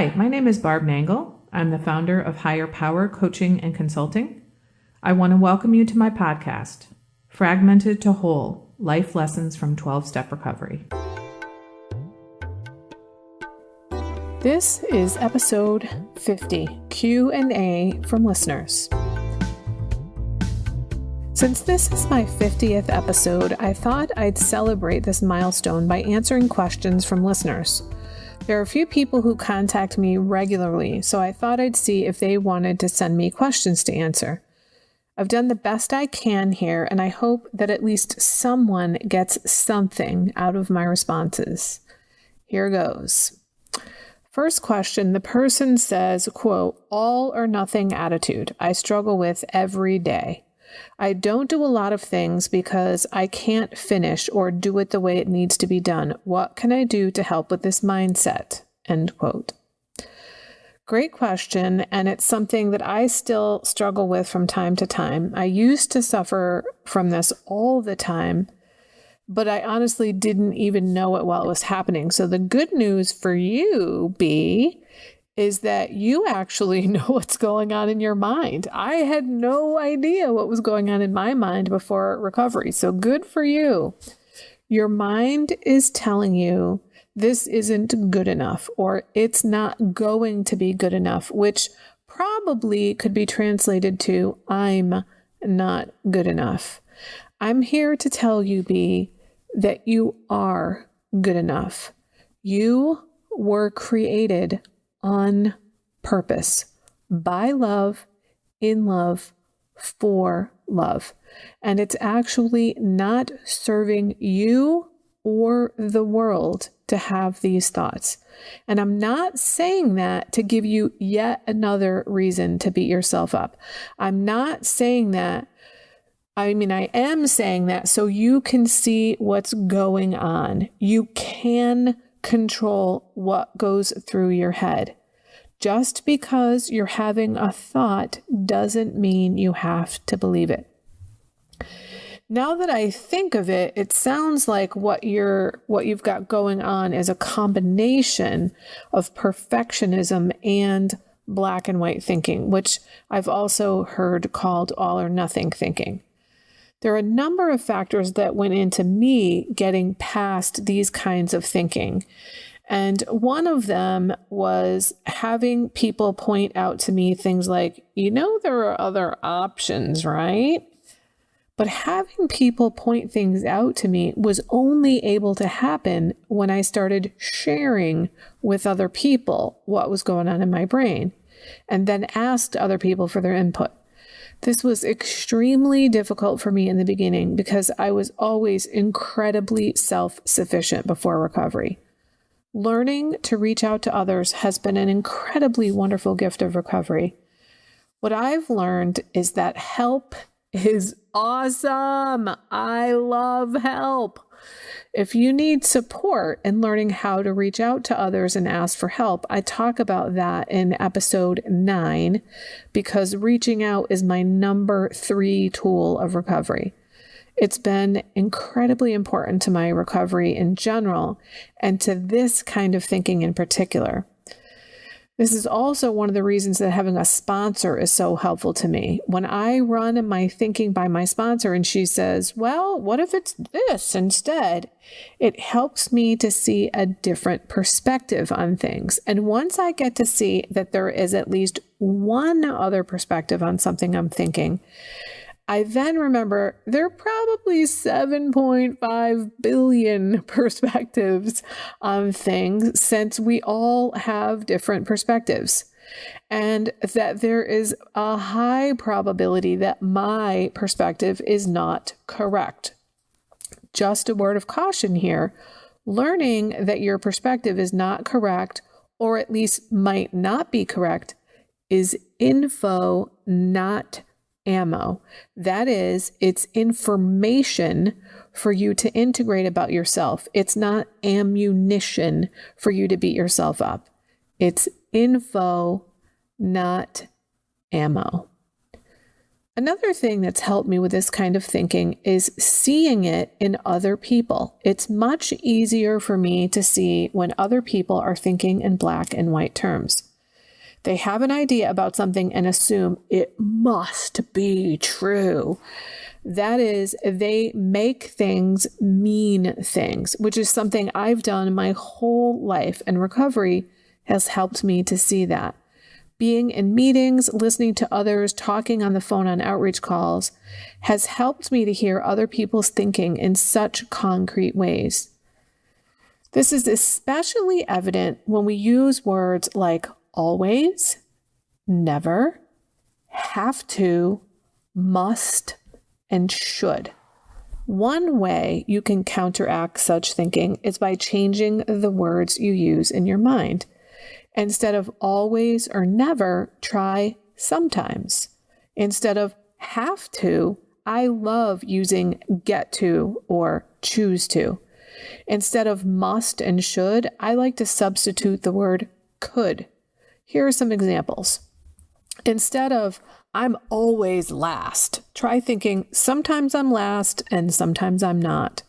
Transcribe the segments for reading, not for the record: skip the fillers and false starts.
Hi, my name is Barb Nangle. I'm the founder of Higher Power Coaching and Consulting. I want to welcome you to my podcast, Fragmented to Whole, Life Lessons from 12-Step Recovery. This is episode 50, Q&A from listeners. Since this is my 50th episode, I thought I'd celebrate this milestone by answering questions from listeners. There are a few people who contact me regularly, so I thought I'd see if they wanted to send me questions to answer. I've done the best I can here, and I hope that at least someone gets something out of my responses. Here goes. First question, the person says, quote, all or nothing attitude I struggle with every day. I don't do a lot of things because I can't finish or do it the way it needs to be done. What can I do to help with this mindset? End quote. Great question, and it's something that I still struggle with from time to time. I used to suffer from this all the time, but I honestly didn't even know it while it was happening. So the good news for you, B, is that you actually know what's going on in your mind. I had no idea what was going on in my mind before recovery. So good for you. Your mind is telling you this isn't good enough, or it's not going to be good enough, which probably could be translated to I'm not good enough. I'm here to tell you, B, that you are good enough. You were created on purpose, by love, in love, for love. And it's actually not serving you or the world to have these thoughts. And I'm not saying that to give you yet another reason to beat yourself up. I'm not saying that. I am saying that so you can see what's going on. You can control what goes through your head. Just because you're having a thought doesn't mean you have to believe it. Now that I think of it, it sounds like what you've got going on is a combination of perfectionism and black and white thinking, which I've also heard called all or nothing thinking. There are a number of factors that went into me getting past these kinds of thinking. And one of them was having people point out to me things like, there are other options, right? But having people point things out to me was only able to happen when I started sharing with other people what was going on in my brain, and then asked other people for their input. This was extremely difficult for me in the beginning because I was always incredibly self-sufficient before recovery. Learning to reach out to others has been an incredibly wonderful gift of recovery. What I've learned is that help is awesome. I love help. If you need support in learning how to reach out to others and ask for help, I talk about that in episode 9 because reaching out is my number 3 tool of recovery. It's been incredibly important to my recovery in general and to this kind of thinking in particular. This is also one of the reasons that having a sponsor is so helpful to me. When I run my thinking by my sponsor and she says, well, what if it's this instead? It helps me to see a different perspective on things. And once I get to see that there is at least one other perspective on something I'm thinking, I then remember there are probably 7.5 billion perspectives on things since we all have different perspectives, and that there is a high probability that my perspective is not correct. Just a word of caution here, learning that your perspective is not correct, or at least might not be correct, is info, not ammo. That is, it's information for you to integrate about yourself. It's not ammunition for you to beat yourself up. It's info, not ammo. Another thing that's helped me with this kind of thinking is seeing it in other people. It's much easier for me to see when other people are thinking in black and white terms. They have an idea about something and assume it must be true. That is, they make things mean things, which is something I've done my whole life, and recovery has helped me to see that. Being in meetings, listening to others, talking on the phone on outreach calls has helped me to hear other people's thinking in such concrete ways. This is especially evident when we use words like always, never, have to, must, and should. One way you can counteract such thinking is by changing the words you use in your mind. Instead of always or never, try sometimes. Instead of have to, I love using get to or choose to. Instead of must and should, I like to substitute the word could. Here are some examples. Instead of I'm always last, try thinking sometimes I'm last and sometimes I'm not.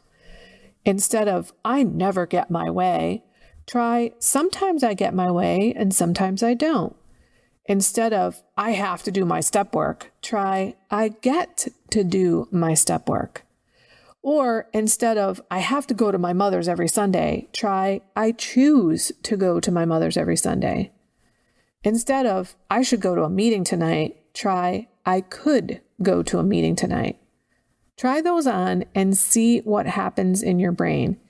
Instead of I never get my way, try sometimes I get my way and sometimes I don't. Instead of I have to do my step work, try I get to do my step work. Or instead of I have to go to my mother's every Sunday, try I choose to go to my mother's every Sunday. Instead of I should go to a meeting tonight, try I could go to a meeting tonight. Try those on and see what happens in your brain.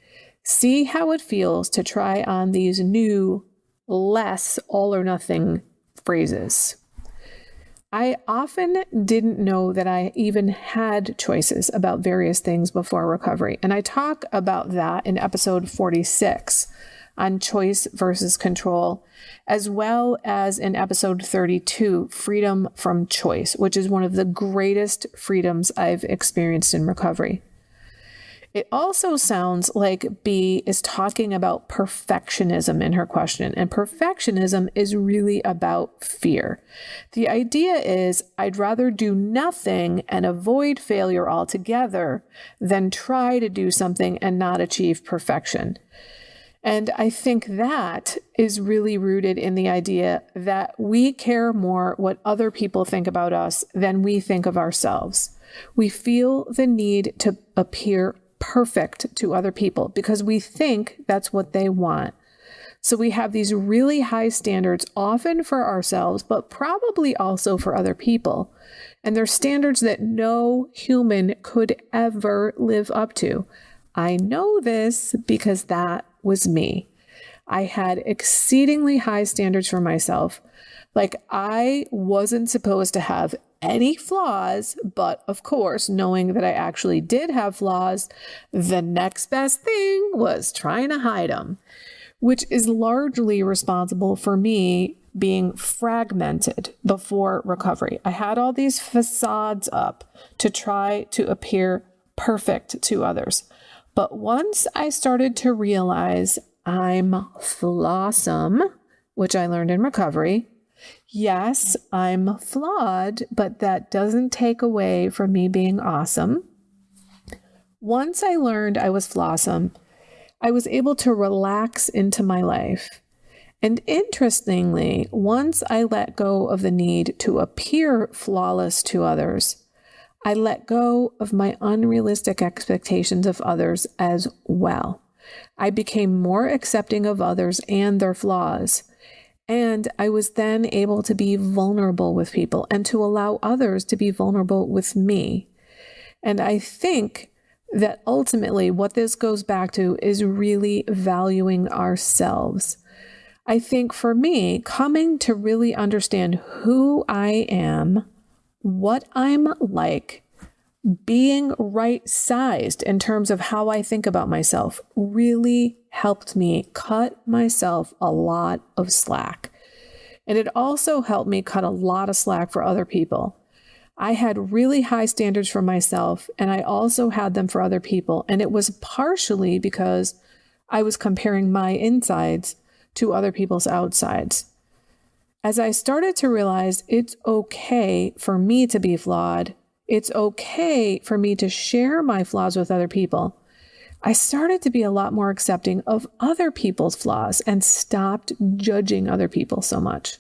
See how it feels to try on these new, less all or nothing phrases. I often didn't know that I even had choices about various things before recovery, and I talk about that in episode 46 on choice versus control, as well as in episode 32, freedom from choice, which is one of the greatest freedoms I've experienced in recovery. It also sounds like B is talking about perfectionism in her question, and perfectionism is really about fear. The idea is I'd rather do nothing and avoid failure altogether than try to do something and not achieve perfection. And I think that is really rooted in the idea that we care more what other people think about us than we think of ourselves. We feel the need to appear perfect to other people because we think that's what they want. So we have these really high standards, often for ourselves, but probably also for other people. And they're standards that no human could ever live up to. I know this because that was me. I had exceedingly high standards for myself. Like I wasn't supposed to have any flaws, but of course, knowing that I actually did have flaws, the next best thing was trying to hide them, which is largely responsible for me being fragmented before recovery. I had all these facades up to try to appear perfect to others. But once I started to realize I'm flawsome, which I learned in recovery, yes, I'm flawed, but that doesn't take away from me being awesome. Once I learned I was flawsome, I was able to relax into my life. And interestingly, once I let go of the need to appear flawless to others, I let go of my unrealistic expectations of others as well. I became more accepting of others and their flaws. And I was then able to be vulnerable with people and to allow others to be vulnerable with me. And I think that ultimately what this goes back to is really valuing ourselves. I think for me, coming to really understand who I am, what I'm like, being right-sized in terms of how I think about myself really helped me cut myself a lot of slack. And it also helped me cut a lot of slack for other people. I had really high standards for myself, and I also had them for other people. And it was partially because I was comparing my insides to other people's outsides. As I started to realize it's okay for me to be flawed, it's okay for me to share my flaws with other people, I started to be a lot more accepting of other people's flaws and stopped judging other people so much.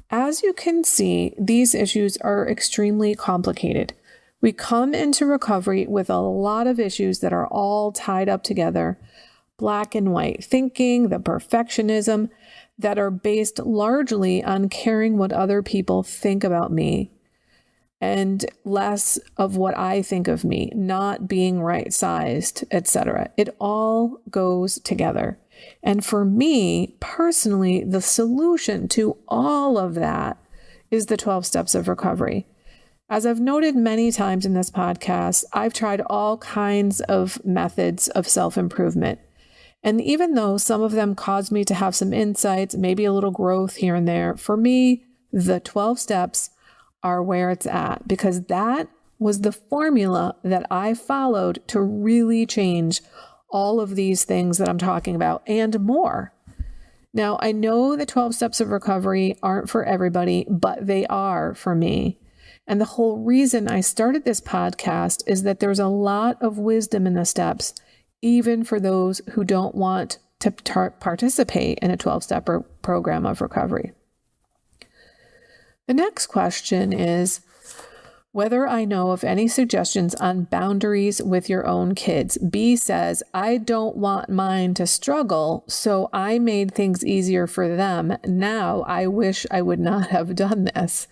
As you can see, these issues are extremely complicated. We come into recovery with a lot of issues that are all tied up together, black and white thinking, the perfectionism, that are based largely on caring what other people think about me and less of what I think of me, not being right-sized, etc. It all goes together. And for me, personally, the solution to all of that is the 12 steps of recovery. As I've noted many times in this podcast, I've tried all kinds of methods of self-improvement. And even though some of them caused me to have some insights, maybe a little growth here and there, for me, the 12 steps are where it's at, because that was the formula that I followed to really change all of these things that I'm talking about and more. Now, I know the 12 steps of recovery aren't for everybody, but they are for me. And the whole reason I started this podcast is that there's a lot of wisdom in the steps, even for those who don't want to participate in a 12-step program of recovery. The next question is whether I know of any suggestions on boundaries with your own kids. B says, I don't want mine to struggle, so I made things easier for them. Now I wish I would not have done this.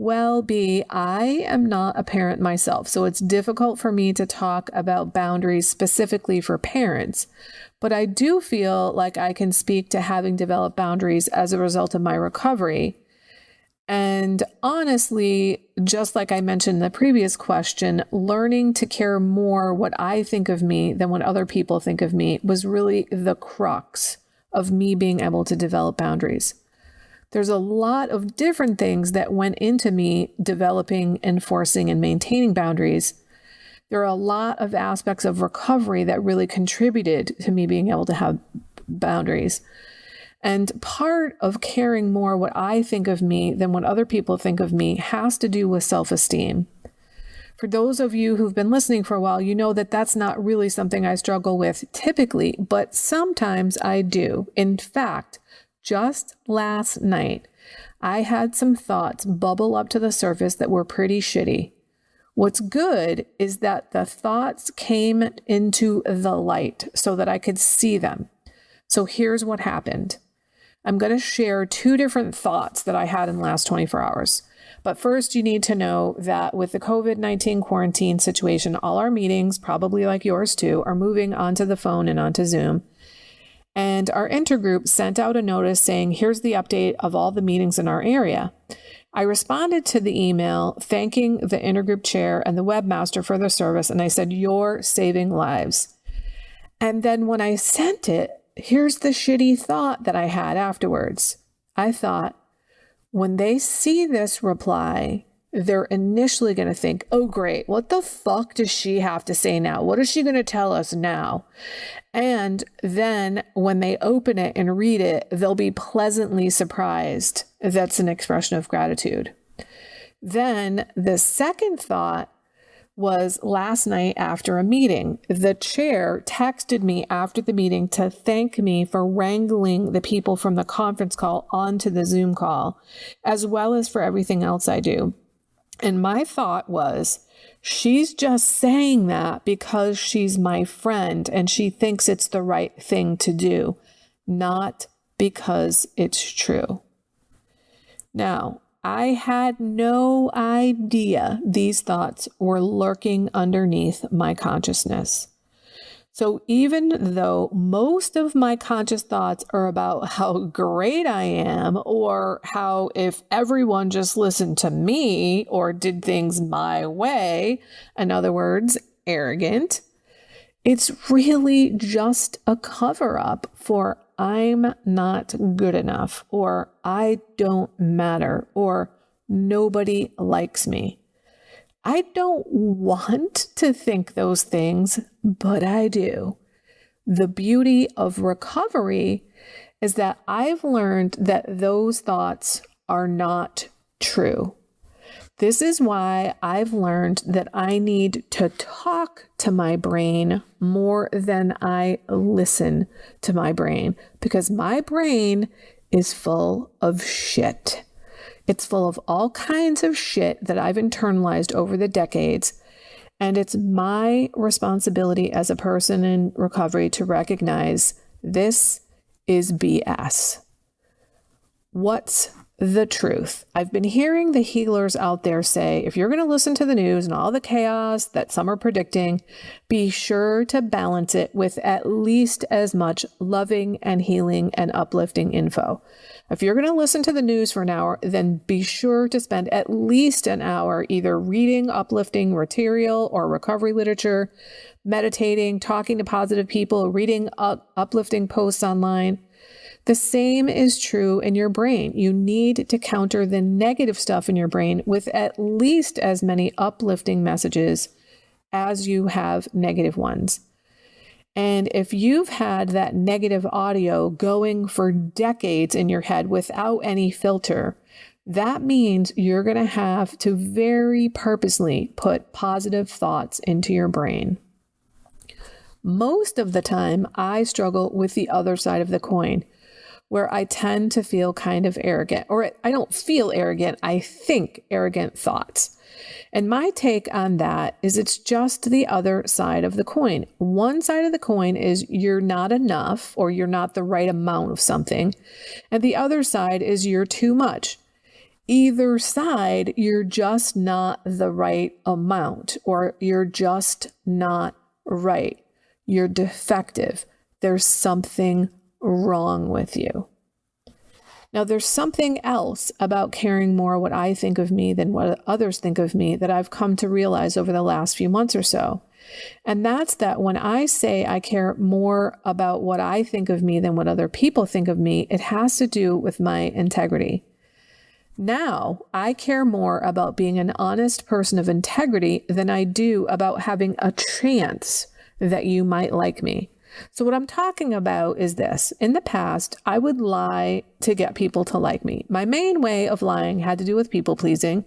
Well, B, I am not a parent myself, so it's difficult for me to talk about boundaries specifically for parents. But I do feel like I can speak to having developed boundaries as a result of my recovery. And honestly, just like I mentioned in the previous question, learning to care more what I think of me than what other people think of me was really the crux of me being able to develop boundaries. There's a lot of different things that went into me developing, enforcing, and maintaining boundaries. There are a lot of aspects of recovery that really contributed to me being able to have boundaries. And part of caring more what I think of me than what other people think of me has to do with self-esteem. For those of you who've been listening for a while, you know that that's not really something I struggle with typically, but sometimes I do. In fact, just last night, I had some thoughts bubble up to the surface that were pretty shitty. What's good is that the thoughts came into the light so that I could see them. So here's what happened. I'm going to share two different thoughts that I had in the last 24 hours. But first, you need to know that with the COVID-19 quarantine situation, all our meetings, probably like yours too, are moving onto the phone and onto Zoom. And our intergroup sent out a notice saying, here's the update of all the meetings in our area. I responded to the email thanking the intergroup chair and the webmaster for their service, and I said, you're saving lives. And then when I sent it, here's the shitty thought that I had afterwards. I thought, when they see this reply, they're initially going to think, oh, great. What the fuck does she have to say now? What is she going to tell us now? And then when they open it and read it, they'll be pleasantly surprised. That's an expression of gratitude. Then the second thought was last night after a meeting. The chair texted me after the meeting to thank me for wrangling the people from the conference call onto the Zoom call, as well as for everything else I do. And my thought was, she's just saying that because she's my friend and she thinks it's the right thing to do, not because it's true. Now, I had no idea these thoughts were lurking underneath my consciousness. So even though most of my conscious thoughts are about how great I am, or how if everyone just listened to me or did things my way, in other words, arrogant, it's really just a cover-up for I'm not good enough, or I don't matter, or nobody likes me. I don't want to think those things, but I do. The beauty of recovery is that I've learned that those thoughts are not true. This is why I've learned that I need to talk to my brain more than I listen to my brain, because my brain is full of shit. It's full of all kinds of shit that I've internalized over the decades. And it's my responsibility as a person in recovery to recognize this is BS. What's the truth? I've been hearing the healers out there say, if you're going to listen to the news and all the chaos that some are predicting, be sure to balance it with at least as much loving and healing and uplifting info. If you're going to listen to the news for an hour, then be sure to spend at least an hour either reading uplifting material or recovery literature, meditating, talking to positive people, reading uplifting posts online. The same is true in your brain. You need to counter the negative stuff in your brain with at least as many uplifting messages as you have negative ones. And if you've had that negative audio going for decades in your head without any filter, that means you're going to have to very purposely put positive thoughts into your brain. Most of the time, I struggle with the other side of the coin, where I tend to feel kind of arrogant, or I don't feel arrogant, I think arrogant thoughts. And my take on that is it's just the other side of the coin. One side of the coin is you're not enough, or you're not the right amount of something. And the other side is you're too much. Either side, you're just not the right amount, or you're just not right. You're defective. There's something wrong with you. Now, there's something else about caring more what I think of me than what others think of me that I've come to realize over the last few months or so. And that's that when I say I care more about what I think of me than what other people think of me, it has to do with my integrity. Now, I care more about being an honest person of integrity than I do about having a chance that you might like me. So what I'm talking about is this. In the past, I would lie to get people to like me. My main way of lying had to do with people pleasing.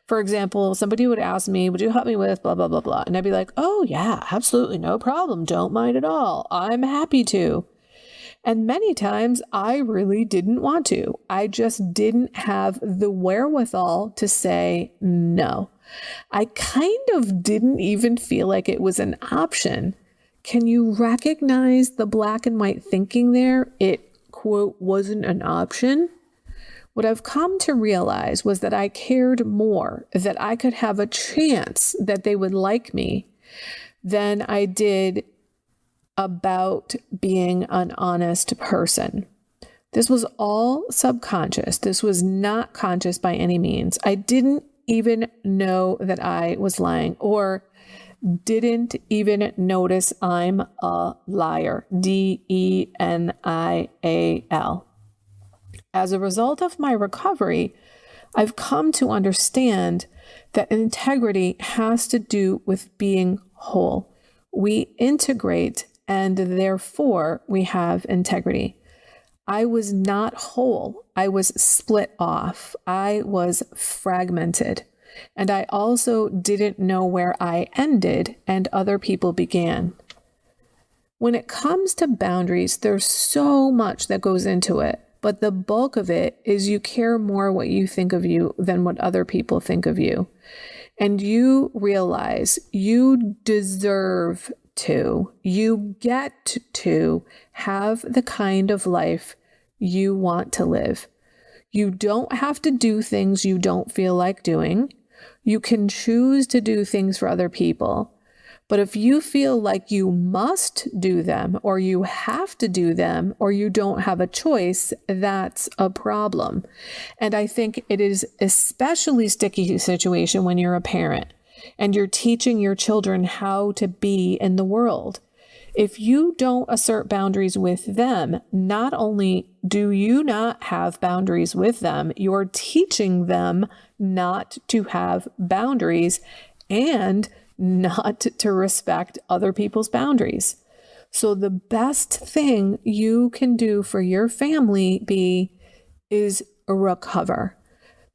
For example, somebody would ask me, would you help me with blah, blah, blah, blah. And I'd be like, oh yeah, absolutely. No problem. Don't mind at all. I'm happy to. And many times I really didn't want to. I just didn't have the wherewithal to say no. I kind of didn't even feel like it was an option. Can you recognize the black and white thinking there? It, quote, wasn't an option. What I've come to realize was that I cared more that I could have a chance that they would like me than I did about being an honest person. This was all subconscious. This was not conscious by any means. I didn't even know that I was lying, or didn't even notice I'm a liar. Denial. As a result of my recovery, I've come to understand that integrity has to do with being whole. We integrate, and therefore we have integrity. I was not whole. I was split off. I was fragmented. And I also didn't know where I ended and other people began. When it comes to boundaries, there's so much that goes into it, but the bulk of it is you care more what you think of you than what other people think of you. And you realize you deserve to, you get to have the kind of life you want to live. You don't have to do things you don't feel like doing. You can choose to do things for other people. But if you feel like you must do them, or you have to do them, or you don't have a choice, that's a problem. And I think it is especially sticky situation when you're a parent and you're teaching your children how to be in the world. If you don't assert boundaries with them, not only do you not have boundaries with them, you're teaching them not to have boundaries and not to respect other people's boundaries. So the best thing you can do for your family is recover.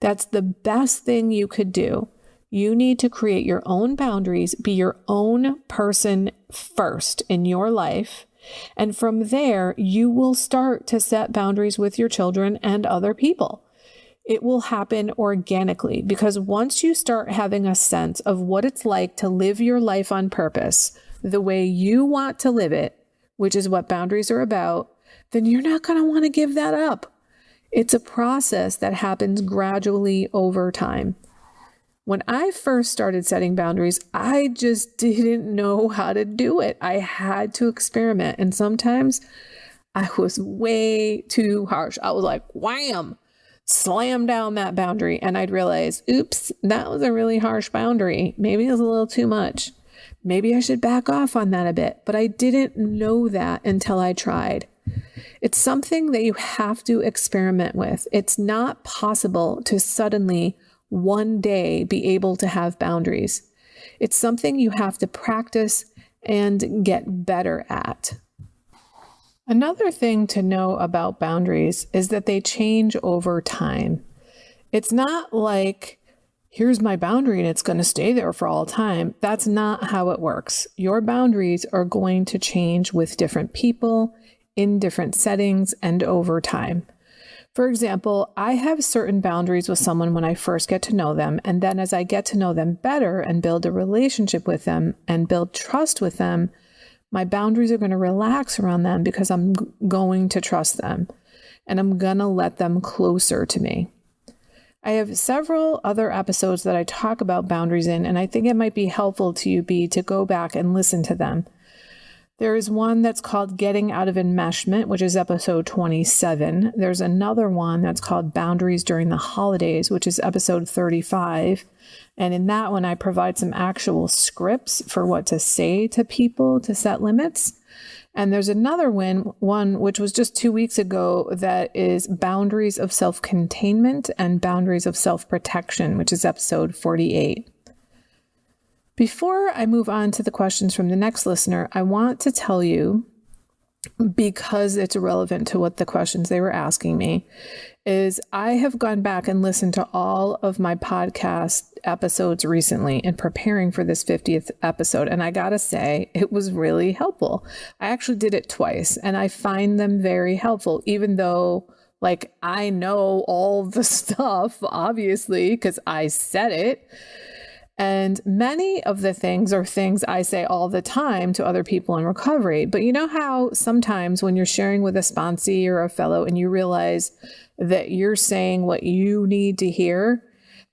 That's the best thing you could do. You need to create your own boundaries, be your own person first in your life. And from there, you will start to set boundaries with your children and other people. It will happen organically because once you start having a sense of what it's like to live your life on purpose, the way you want to live it, which is what boundaries are about, then you're not going to want to give that up. It's a process that happens gradually over time. When I first started setting boundaries, I just didn't know how to do it. I had to experiment. And sometimes I was way too harsh. I was like, wham, slam down that boundary. And I'd realize, oops, that was a really harsh boundary. Maybe it was a little too much. Maybe I should back off on that a bit. But I didn't know that until I tried. It's something that you have to experiment with. It's not possible to suddenly one day be able to have boundaries. It's something you have to practice and get better at. Another thing to know about boundaries is that they change over time. It's not like, here's my boundary and it's going to stay there for all time. That's not how it works. Your boundaries are going to change with different people, in different settings, and over time. For example, I have certain boundaries with someone when I first get to know them, and then as I get to know them better and build a relationship with them and build trust with them, my boundaries are going to relax around them because I'm going to trust them and I'm going to let them closer to me. I have several other episodes that I talk about boundaries in, and I think it might be helpful to you to go back and listen to them. There is one that's called Getting Out of Enmeshment, which is episode 27. There's another one that's called Boundaries During the Holidays, which is episode 35. And in that one, I provide some actual scripts for what to say to people to set limits. And there's another one, which was just 2 weeks ago, that is Boundaries of Self-Containment and Boundaries of Self-Protection, which is episode 48. Before I move on to the questions from the next listener, I want to tell you, because it's relevant to what the questions they were asking me, is I have gone back and listened to all of my podcast episodes recently in preparing for this 50th episode. And I gotta say, it was really helpful. I actually did it twice and I find them very helpful, even though I know all the stuff, obviously, because I said it. And many of the things are things I say all the time to other people in recovery. But you know how sometimes when you're sharing with a sponsee or a fellow and you realize that you're saying what you need to hear,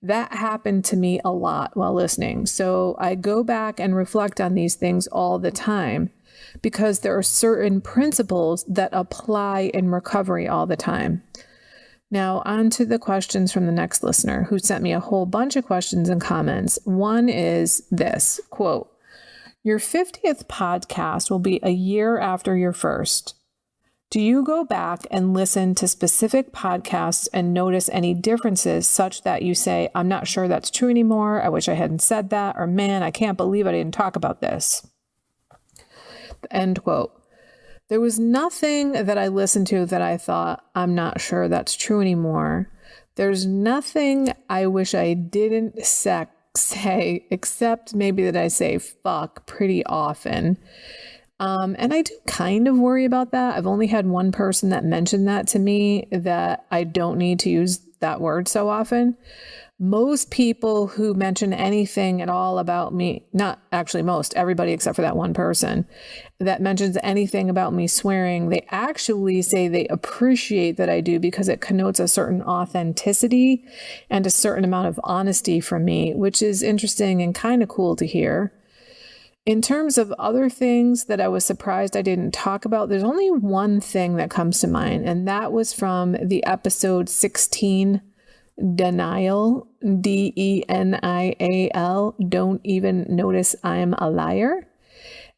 that happened to me a lot while listening. So I go back and reflect on these things all the time because there are certain principles that apply in recovery all the time. Now, on to the questions from the next listener who sent me a whole bunch of questions and comments. One is this, quote, "Your 50th podcast will be a year after your first. Do you go back and listen to specific podcasts and notice any differences such that you say, I'm not sure that's true anymore. I wish I hadn't said that. Or man, I can't believe I didn't talk about this." End quote. There was nothing that I listened to that I thought, I'm not sure that's true anymore. There's nothing I wish I didn't say, except maybe that I say fuck pretty often. And I do kind of worry about that. I've only had one person that mentioned that to me, that I don't need to use that word so often. Most people who mention anything at all about me, not actually most, everybody except for that one person that mentions anything about me swearing, they actually say they appreciate that I do because it connotes a certain authenticity and a certain amount of honesty from me, which is interesting and kind of cool to hear. In terms of other things that I was surprised I didn't talk about, there's only one thing that comes to mind, and that was from the episode 16, Denial, DENIAL, Don't Even Notice I'm a Liar.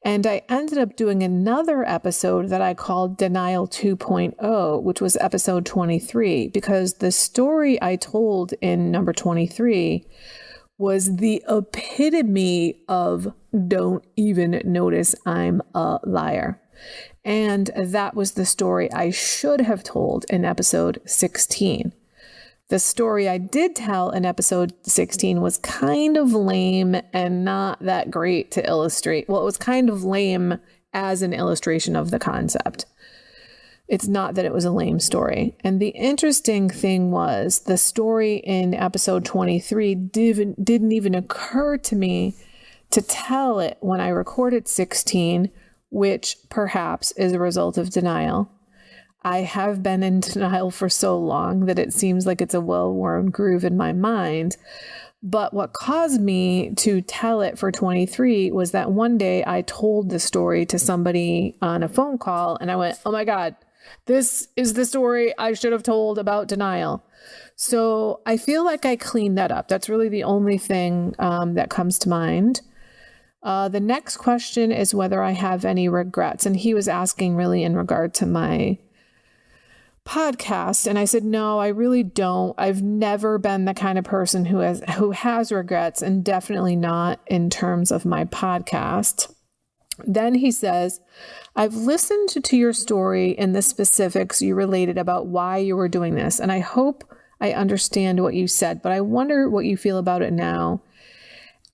And I ended up doing another episode that I called Denial 2.0, which was episode 23, because the story I told in number 23 was the epitome of don't even notice I'm a liar. And that was the story I should have told in episode 16. The story I did tell in episode 16 was kind of lame and not that great to illustrate. Well, it was kind of lame as an illustration of the concept. It's not that it was a lame story. And the interesting thing was the story in episode 23 didn't even occur to me to tell it when I recorded 16, which perhaps is a result of denial. I have been in denial for so long that it seems like it's a well-worn groove in my mind. But what caused me to tell it for 23 was that one day I told the story to somebody on a phone call and I went, oh my God, this is the story I should have told about denial. So I feel like I cleaned that up. That's really the only thing that comes to mind. The next question is whether I have any regrets. And he was asking really in regard to my podcast. And I said, no, I really don't. I've never been the kind of person who has regrets, and definitely not in terms of my podcast. Then he says, I've listened to your story and the specifics you related about why you were doing this. And I hope I understand what you said, but I wonder what you feel about it now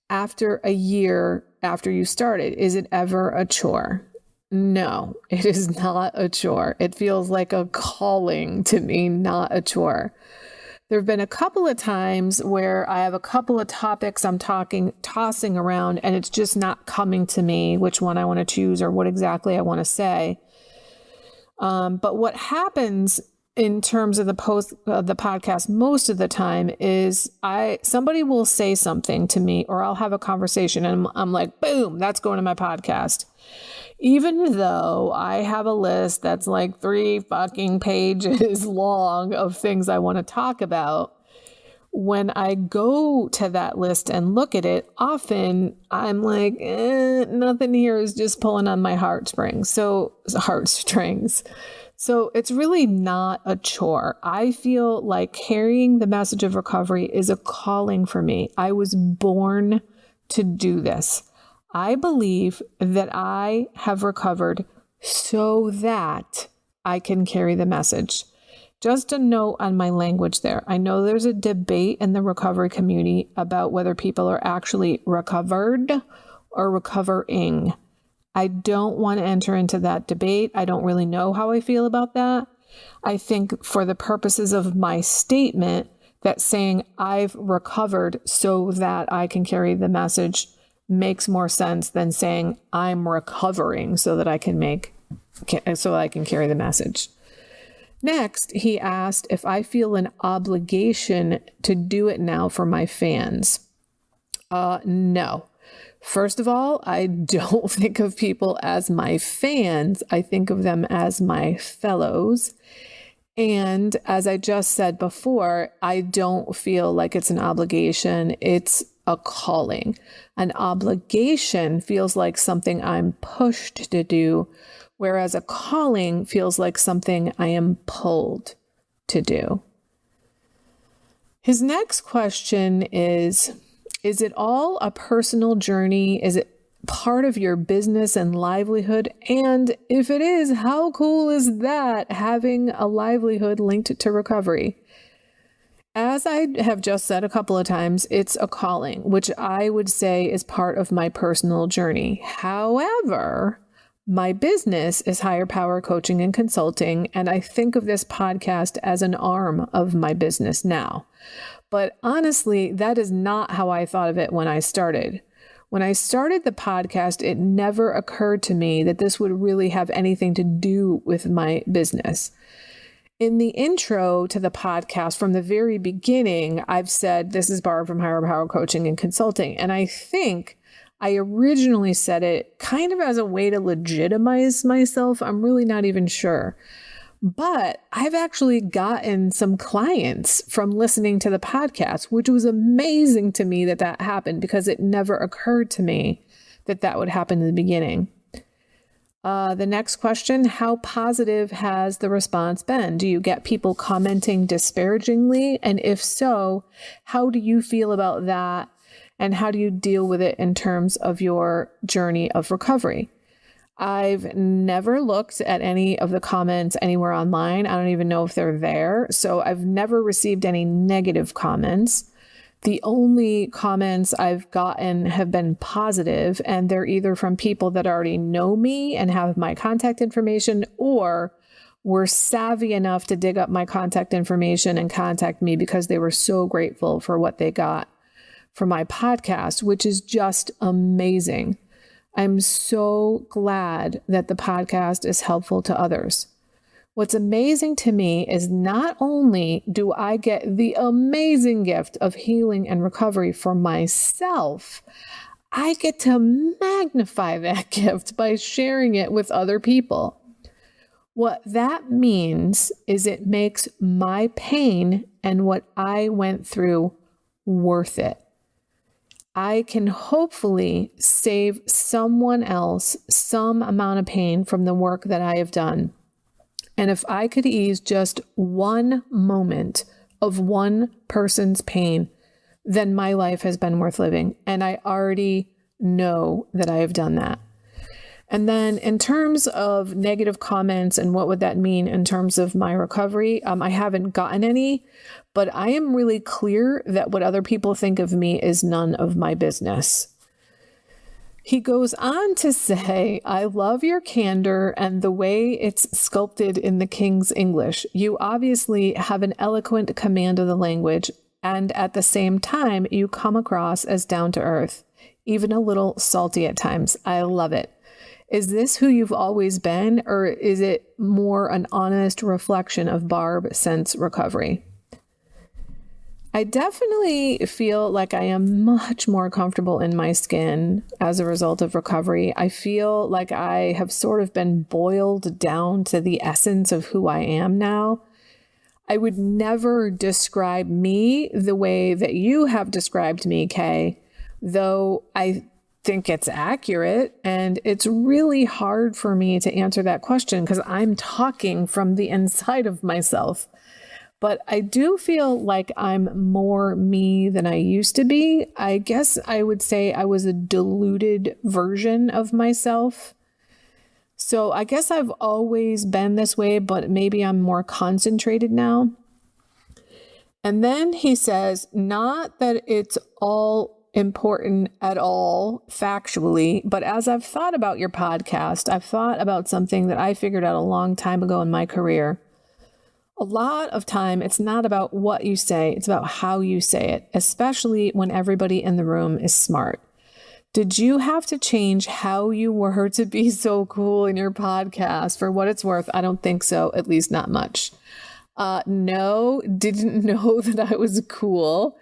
after a year after you started. Is it ever a chore? No, it is not a chore. It feels like a calling to me, not a chore. There have been a couple of times where I have a couple of topics I'm tossing around, and it's just not coming to me which one I want to choose or what exactly I want to say. But what happens in terms of the podcast most of the time is somebody will say something to me, or I'll have a conversation and I'm like, boom, that's going to my podcast. Even though I have a list that's like 3 fucking pages long of things I want to talk about, when I go to that list and look at it, often I'm like, nothing here is just pulling on my heartstrings. So it's really not a chore. I feel like carrying the message of recovery is a calling for me. I was born to do this. I believe that I have recovered so that I can carry the message. Just a note on my language there. I know there's a debate in the recovery community about whether people are actually recovered or recovering. I don't want to enter into that debate. I don't really know how I feel about that. I think for the purposes of my statement, that saying I've recovered so that I can carry the message makes more sense than saying I'm recovering so that I can carry the message. Next, he asked if I feel an obligation to do it now for my fans. No. First of all, I don't think of people as my fans. I think of them as my fellows. And as I just said before, I don't feel like it's an obligation. It's a calling. An obligation feels like something I'm pushed to do, whereas a calling feels like something I am pulled to do. His next question is it all a personal journey? Is it part of your business and livelihood? And if it is, how cool is that, having a livelihood linked to recovery? As I have just said a couple of times, it's a calling, which I would say is part of my personal journey. However, my business is higher power coaching and consulting, and I think of this podcast as an arm of my business now. But honestly, that is not how I thought of it when I started. When I started the podcast, it never occurred to me that this would really have anything to do with my business. In the intro to the podcast from the very beginning, I've said this is Barb from Higher Power Coaching and Consulting. And I think I originally said it kind of as a way to legitimize myself. I'm really not even sure. But I've actually gotten some clients from listening to the podcast, which was amazing to me that happened, because it never occurred to me that would happen in the beginning. The next question, how positive has the response been? Do you get people commenting disparagingly? And if so, how do you feel about that? And how do you deal with it in terms of your journey of recovery? I've never looked at any of the comments anywhere online. I don't even know if they're there. So I've never received any negative comments. The only comments I've gotten have been positive, and they're either from people that already know me and have my contact information, or were savvy enough to dig up my contact information and contact me because they were so grateful for what they got from my podcast, which is just amazing. I'm so glad that the podcast is helpful to others. What's amazing to me is not only do I get the amazing gift of healing and recovery for myself, I get to magnify that gift by sharing it with other people. What that means is it makes my pain and what I went through worth it. I can hopefully save someone else some amount of pain from the work that I have done. And if I could ease just one moment of one person's pain, then my life has been worth living. And I already know that I have done that. And then in terms of negative comments and what would that mean in terms of my recovery, I haven't gotten any, but I am really clear that what other people think of me is none of my business. He goes on to say, I love your candor and the way it's sculpted in the King's English. You obviously have an eloquent command of the language, and at the same time, you come across as down to earth, even a little salty at times. I love it. Is this who you've always been, or is it more an honest reflection of Barb since recovery? I definitely feel like I am much more comfortable in my skin as a result of recovery. I feel like I have sort of been boiled down to the essence of who I am now. I would never describe me the way that you have described me, Kay, though I think it's accurate. And it's really hard for me to answer that question because I'm talking from the inside of myself. But I do feel like I'm more me than I used to be. I guess I would say I was a diluted version of myself. So I guess I've always been this way, but maybe I'm more concentrated now. And then he says, not that it's all important at all factually, but as I've thought about your podcast, I've thought about something that I figured out a long time ago in my career. A lot of time, it's not about what you say, it's about how you say it, especially when everybody in the room is smart. Did you have to change how you were to be so cool in your podcast? For what it's worth, I don't think so, at least not much. No, didn't know that I was cool.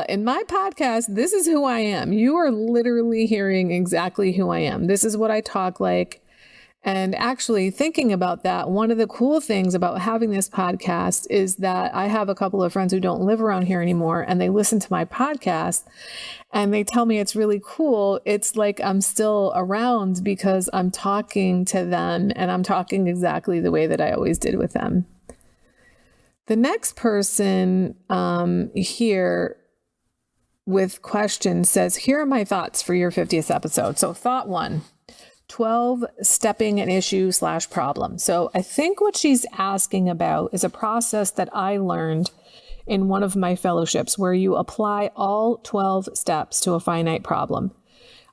In my podcast, this is who I am. You are literally hearing exactly who I am. This is what I talk like. And actually thinking about that, one of the cool things about having this podcast is that I have a couple of friends who don't live around here anymore, and they listen to my podcast and they tell me it's really cool. It's like I'm still around because I'm talking to them and I'm talking exactly the way that I always did with them. The next person here with questions says, here are my thoughts for your 50th episode. So thought 1. 12 stepping an issue / problem. So I think what she's asking about is a process that I learned in one of my fellowships where you apply all 12 steps to a finite problem.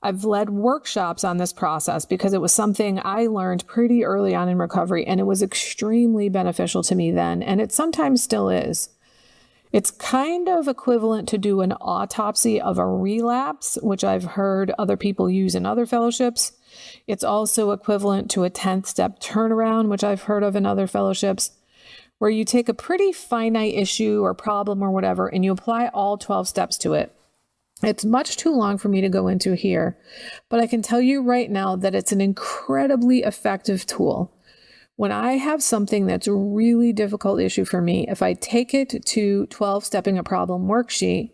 I've led workshops on this process because it was something I learned pretty early on in recovery, and it was extremely beneficial to me then, and it sometimes still is. It's kind of equivalent to do an autopsy of a relapse, which I've heard other people use in other fellowships. It's also equivalent to a 10th step turnaround, which I've heard of in other fellowships, where you take a pretty finite issue or problem or whatever, and you apply all 12 steps to it. It's much too long for me to go into here, but I can tell you right now that it's an incredibly effective tool. When I have something that's a really difficult issue for me, if I take it to 12 Stepping a Problem worksheet,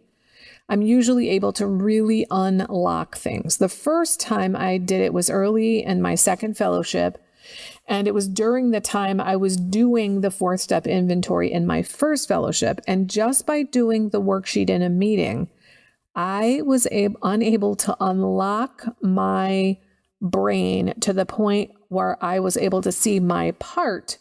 I'm usually able to really unlock things. The first time I did it was early in my second fellowship, and it was during the time I was doing the 4th step inventory in my first fellowship. And just by doing the worksheet in a meeting, I was unable to unlock my brain to the point where I was able to see my part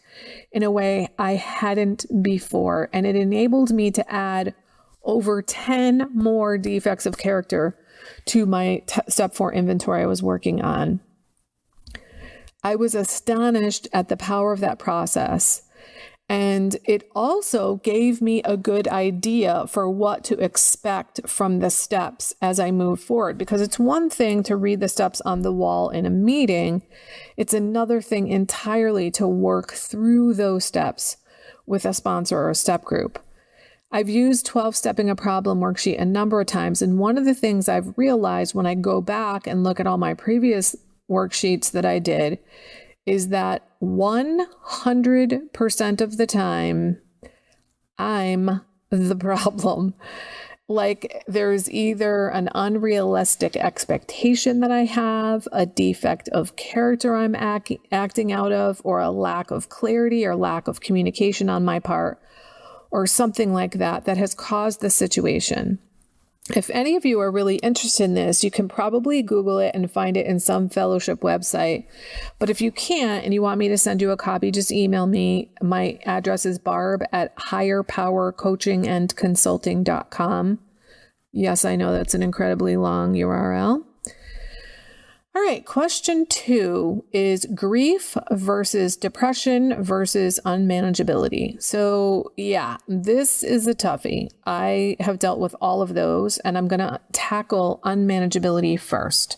in a way I hadn't before. And it enabled me to add over 10 more defects of character to my step 4 inventory I was working on. I was astonished at the power of that process. And it also gave me a good idea for what to expect from the steps as I move forward. Because it's one thing to read the steps on the wall in a meeting. It's another thing entirely to work through those steps with a sponsor or a step group. I've used 12-stepping a problem worksheet a number of times. And one of the things I've realized when I go back and look at all my previous worksheets that I did is that 100% of the time, I'm the problem. Like there's either an unrealistic expectation that I have, a defect of character I'm acting out of, or a lack of clarity or lack of communication on my part, or something like that that has caused the situation. If any of you are really interested in this, you can probably Google it and find it in some fellowship website. But if you can't and you want me to send you a copy, just email me. My address is barb@higherpowercoachingandconsulting.com. Yes, I know that's an incredibly long URL. All right, question 2 is grief versus depression versus unmanageability. So yeah, this is a toughie. I have dealt with all of those, and I'm going to tackle unmanageability first.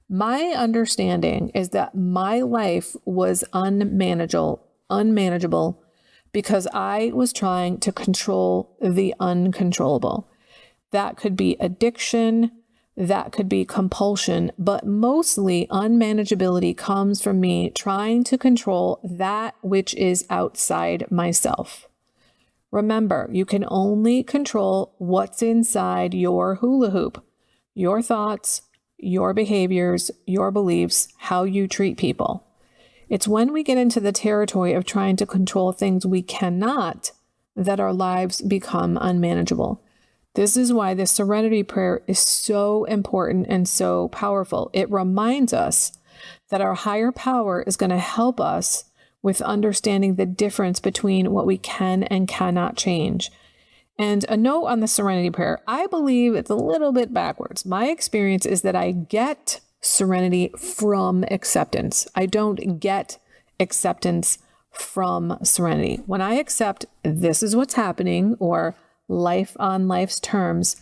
My understanding is that my life was unmanageable because I was trying to control the uncontrollable. That could be addiction. That could be compulsion, but mostly unmanageability comes from me trying to control that which is outside myself. Remember, you can only control what's inside your hula hoop, your thoughts, your behaviors, your beliefs, how you treat people. It's when we get into the territory of trying to control things we cannot that our lives become unmanageable. This is why the serenity prayer is so important and so powerful. It reminds us that our higher power is going to help us with understanding the difference between what we can and cannot change. And a note on the serenity prayer, I believe it's a little bit backwards. My experience is that I get serenity from acceptance. I don't get acceptance from serenity. When I accept this is what's happening, or life on life's terms,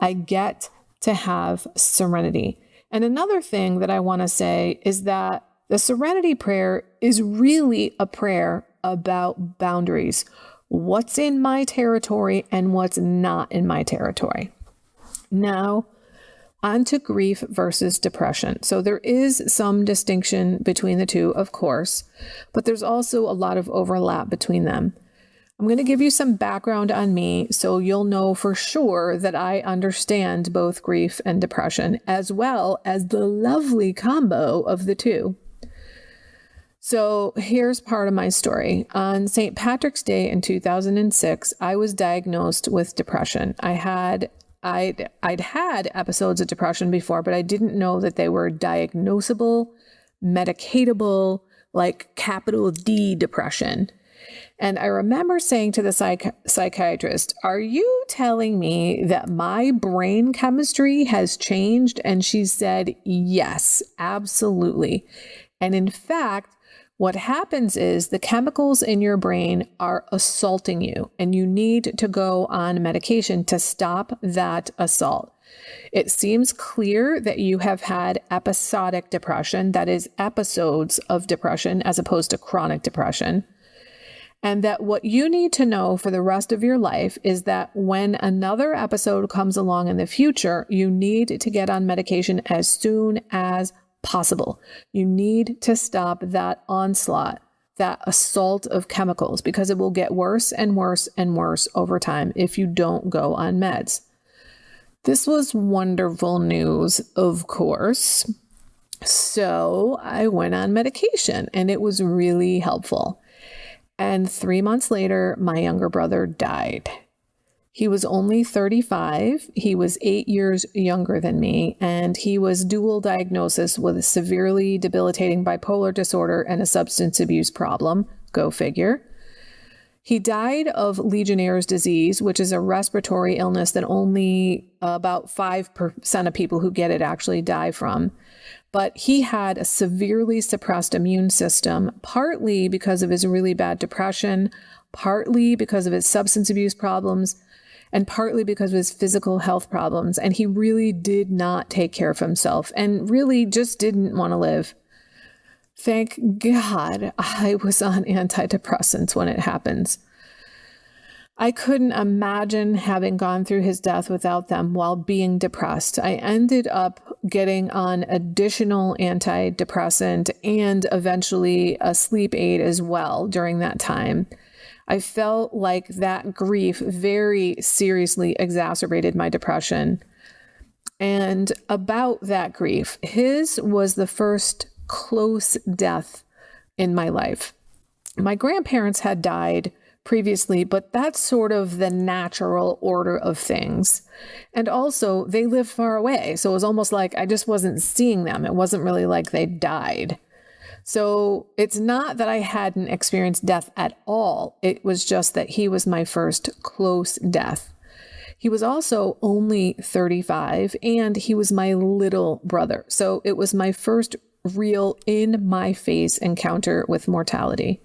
I get to have serenity. And another thing that I want to say is that the serenity prayer is really a prayer about boundaries. What's in my territory and what's not in my territory. Now, on to grief versus depression. So there is some distinction between the two, of course, but there's also a lot of overlap between them. I'm going to give you some background on me so you'll know for sure that I understand both grief and depression, as well as the lovely combo of the two. So here's part of my story. On St. Patrick's Day in 2006, I was diagnosed with depression. I'd had episodes of depression before, but I didn't know that they were diagnosable, medicatable, like capital D depression. And I remember saying to the psychiatrist, "Are you telling me that my brain chemistry has changed?" And she said, "Yes, absolutely." And in fact, what happens is the chemicals in your brain are assaulting you, and you need to go on medication to stop that assault. It seems clear that you have had episodic depression, that is, episodes of depression as opposed to chronic depression. And that what you need to know for the rest of your life is that when another episode comes along in the future, you need to get on medication as soon as possible. You need to stop that onslaught, that assault of chemicals, because it will get worse and worse and worse over time if you don't go on meds. This was wonderful news, of course. So I went on medication and it was really helpful. And 3 months later, my younger brother died. He was only 35. He was 8 years younger than me, and he was dual diagnosis with a severely debilitating bipolar disorder and a substance abuse problem. Go figure. He died of Legionnaire's disease, which is a respiratory illness that only about 5% of people who get it actually die from. But he had a severely suppressed immune system, partly because of his really bad depression, partly because of his substance abuse problems, and partly because of his physical health problems. And he really did not take care of himself and really just didn't want to live. Thank God I was on antidepressants when it happens. I couldn't imagine having gone through his death without them while being depressed. I ended up getting on additional antidepressant and eventually a sleep aid as well during that time. I felt like that grief very seriously exacerbated my depression. And about that grief, his was the first close death in my life. My grandparents had died previously, but that's sort of the natural order of things. And also, they lived far away. So it was almost like I just wasn't seeing them. It wasn't really like they died. So it's not that I hadn't experienced death at all. It was just that he was my first close death. He was also only 35 and he was my little brother. So it was my first real in-my-face encounter with mortality.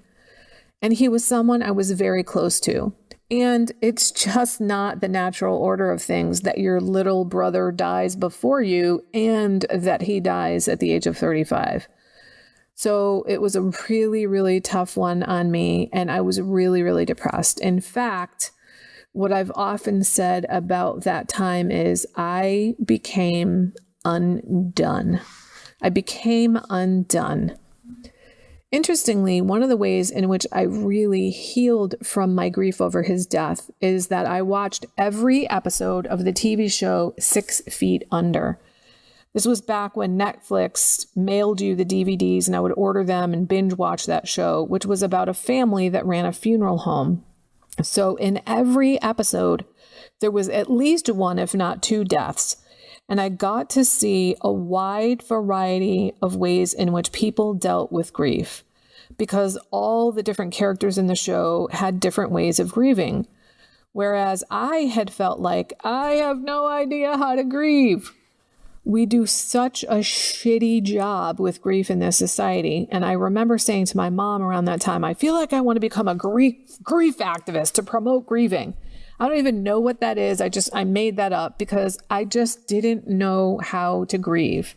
And he was someone I was very close to. And it's just not the natural order of things that your little brother dies before you and that he dies at the age of 35. So it was a really, really tough one on me, and I was really, really depressed. In fact, what I've often said about that time is I became undone. I became undone. Interestingly, one of the ways in which I really healed from my grief over his death is that I watched every episode of the TV show 6 Feet Under. This was back when Netflix mailed you the DVDs and I would order them and binge watch that show, which was about a family that ran a funeral home. So in every episode, there was at least one, if not 2 deaths. And I got to see a wide variety of ways in which people dealt with grief, because all the different characters in the show had different ways of grieving. Whereas I had felt like I have no idea how to grieve. We do such a shitty job with grief in this society. And I remember saying to my mom around that time, I feel like I want to become a grief activist to promote grieving. I don't even know what that is. I made that up because I just didn't know how to grieve.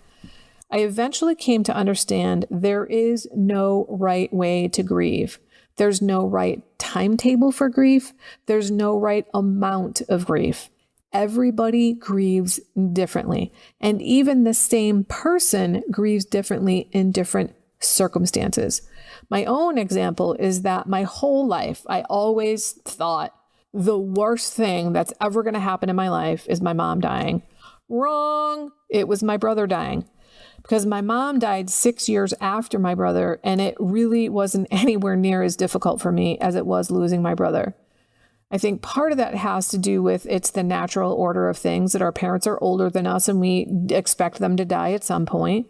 I eventually came to understand there is no right way to grieve. There's no right timetable for grief. There's no right amount of grief. Everybody grieves differently. And even the same person grieves differently in different circumstances. My own example is that my whole life, I always thought the worst thing that's ever going to happen in my life is my mom dying. Wrong. It was my brother dying. Because my mom died 6 years after my brother, and it really wasn't anywhere near as difficult for me as it was losing my brother. I think part of that has to do with it's the natural order of things that our parents are older than us and we expect them to die at some point.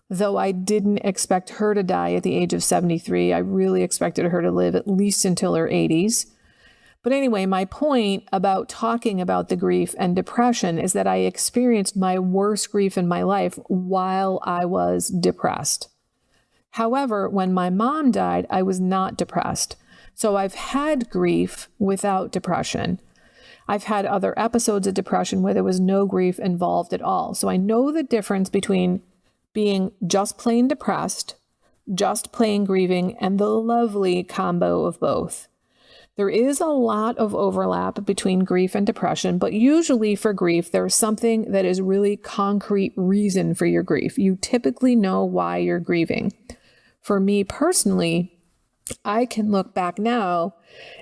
Though I didn't expect her to die at the age of 73. I really expected her to live at least until her 80s. But anyway, my point about talking about the grief and depression is that I experienced my worst grief in my life while I was depressed. However, when my mom died, I was not depressed. So I've had grief without depression. I've had other episodes of depression where there was no grief involved at all. So I know the difference between being just plain depressed, just plain grieving, and the lovely combo of both. There is a lot of overlap between grief and depression, but usually for grief, there's something that is really concrete reason for your grief. You typically know why you're grieving. For me personally, I can look back now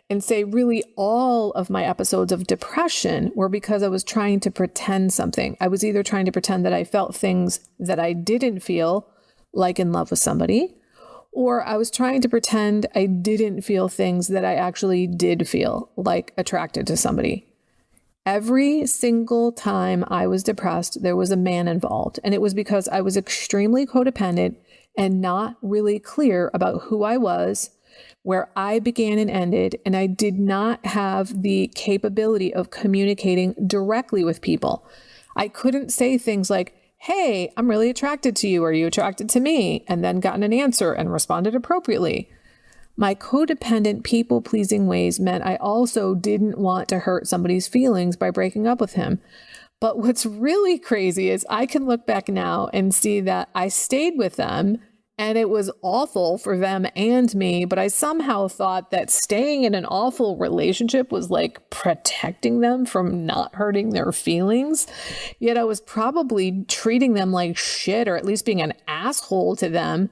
and say really all of my episodes of depression were because I was trying to pretend something. I was either trying to pretend that I felt things that I didn't feel, like in love with somebody, or I was trying to pretend I didn't feel things that I actually did feel, like attracted to somebody. Every single time I was depressed, there was a man involved, and it was because I was extremely codependent and not really clear about who I was, where I began and ended, and I did not have the capability of communicating directly with people. I couldn't say things like, hey, I'm really attracted to you. Are you attracted to me? And then gotten an answer and responded appropriately. My codependent, people-pleasing ways meant I also didn't want to hurt somebody's feelings by breaking up with him. But what's really crazy is I can look back now and see that I stayed with them and it was awful for them and me, but I somehow thought that staying in an awful relationship was like protecting them from not hurting their feelings. Yet I was probably treating them like shit, or at least being an asshole to them.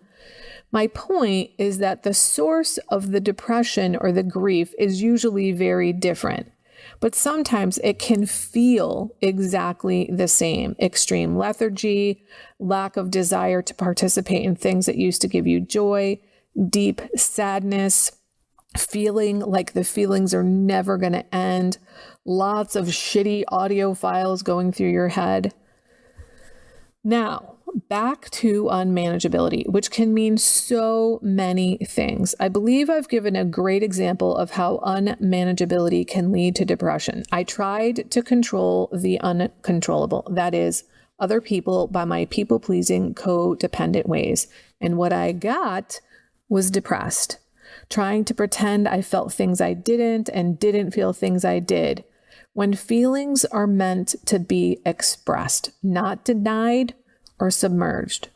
My point is that the source of the depression or the grief is usually very different, but sometimes it can feel exactly the same. Extreme lethargy, lack of desire to participate in things that used to give you joy, deep sadness, feeling like the feelings are never going to end, lots of shitty audio files going through your head. Now, back to unmanageability, which can mean so many things. I believe I've given a great example of how unmanageability can lead to depression. I tried to control the uncontrollable, that is, other people, by my people-pleasing, codependent ways. And what I got was depressed, trying to pretend I felt things I didn't and didn't feel things I did. When feelings are meant to be expressed, not denied or submerged.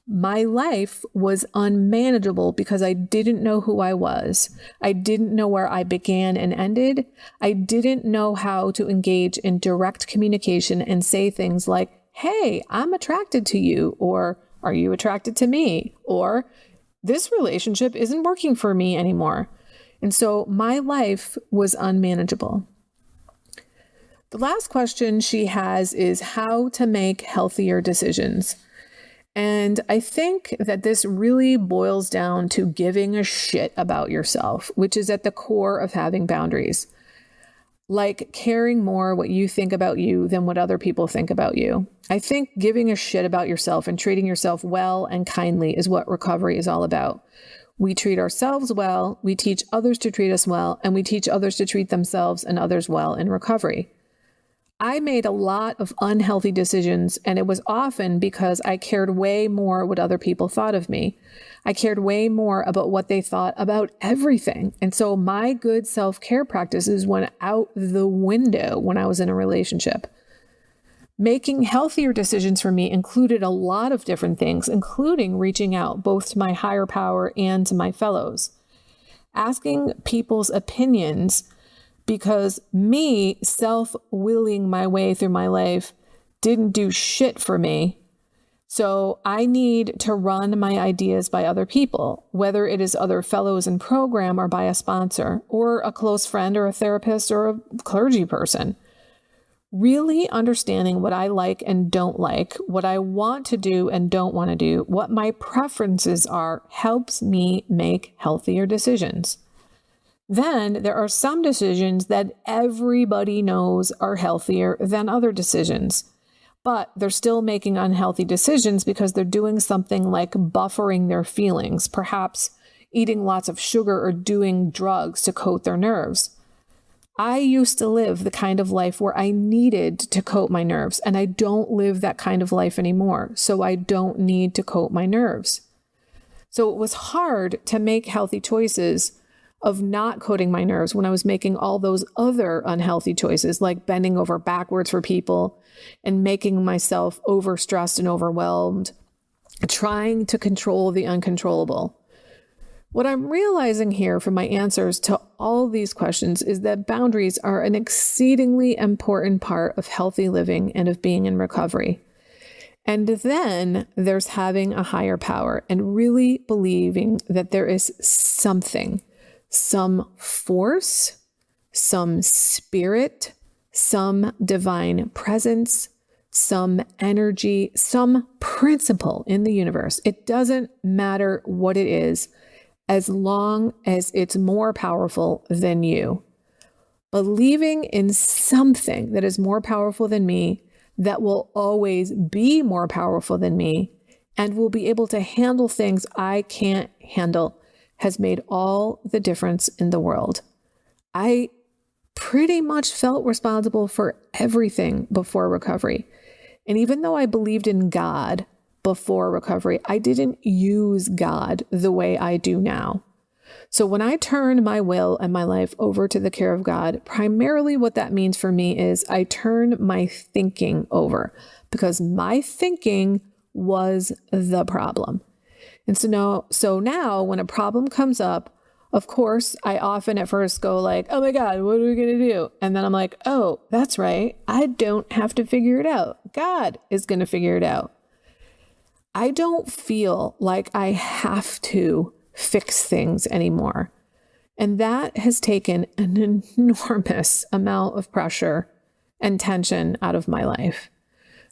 My life was unmanageable because I didn't know who I was. I didn't know where I began and ended. I didn't know how to engage in direct communication and say things like, hey, I'm attracted to you, or are you attracted to me? Or this relationship isn't working for me anymore. And so my life was unmanageable. The last question she has is how to make healthier decisions. And I think that this really boils down to giving a shit about yourself, which is at the core of having boundaries. Like caring more what you think about you than what other people think about you. I think giving a shit about yourself and treating yourself well and kindly is what recovery is all about. We treat ourselves well, we teach others to treat us well, and we teach others to treat themselves and others well in recovery. I made a lot of unhealthy decisions, and it was often because I cared way more what other people thought of me. I cared way more about what they thought about everything. And so my good self-care practices went out the window when I was in a relationship. Making healthier decisions for me included a lot of different things, including reaching out both to my higher power and to my fellows. Asking people's opinions, because me self-willing my way through my life didn't do shit for me. So I need to run my ideas by other people, whether it is other fellows in program or by a sponsor or a close friend or a therapist or a clergy person. Really understanding what I like and don't like, what I want to do and don't want to do, what my preferences are, helps me make healthier decisions. Then there are some decisions that everybody knows are healthier than other decisions, but they're still making unhealthy decisions because they're doing something like buffering their feelings, perhaps eating lots of sugar or doing drugs to coat their nerves. I used to live the kind of life where I needed to coat my nerves, and I don't live that kind of life anymore, so I don't need to coat my nerves. So it was hard to make healthy choices of not coating my nerves when I was making all those other unhealthy choices, like bending over backwards for people and making myself overstressed and overwhelmed, trying to control the uncontrollable. What I'm realizing here from my answers to all these questions is that boundaries are an exceedingly important part of healthy living and of being in recovery. And then there's having a higher power and really believing that there is something, some force, some spirit, some divine presence, some energy, some principle in the universe. It doesn't matter what it is, as long as it's more powerful than you. Believing in something that is more powerful than me, that will always be more powerful than me, and will be able to handle things I can't handle, has made all the difference in the world. I pretty much felt responsible for everything before recovery. And even though I believed in God before recovery, I didn't use God the way I do now. So when I turn my will and my life over to the care of God, primarily what that means for me is I turn my thinking over, because my thinking was the problem. And so now when a problem comes up, of course, I often at first go like, oh my God, what are we going to do? And then I'm like, oh, that's right. I don't have to figure it out. God is going to figure it out. I don't feel like I have to fix things anymore. And that has taken an enormous amount of pressure and tension out of my life.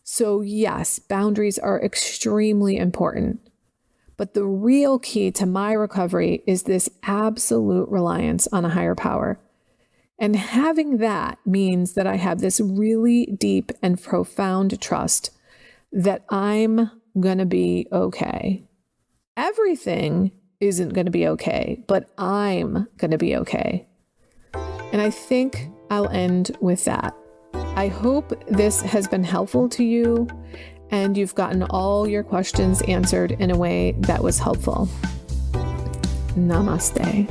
So yes, boundaries are extremely important. But the real key to my recovery is this absolute reliance on a higher power. And having that means that I have this really deep and profound trust that I'm going to be okay. Everything isn't going to be okay, but I'm going to be okay. And I think I'll end with that. I hope this has been helpful to you and you've gotten all your questions answered in a way that was helpful. Namaste.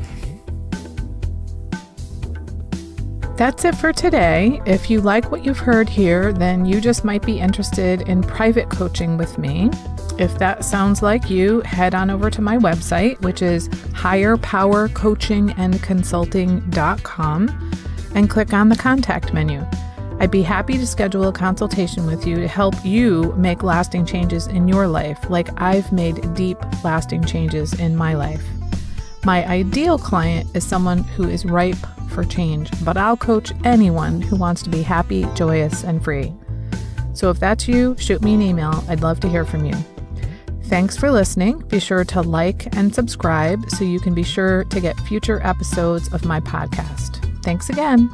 That's it for today. If you like what you've heard here, then you just might be interested in private coaching with me. If that sounds like you, head on over to my website, which is higherpowercoachingandconsulting.com, and click on the contact menu. I'd be happy to schedule a consultation with you to help you make lasting changes in your life, like I've made deep, lasting changes in my life. My ideal client is someone who is ripe for change, but I'll coach anyone who wants to be happy, joyous, and free. So if that's you, shoot me an email. I'd love to hear from you. Thanks for listening. Be sure to like and subscribe so you can be sure to get future episodes of my podcast. Thanks again.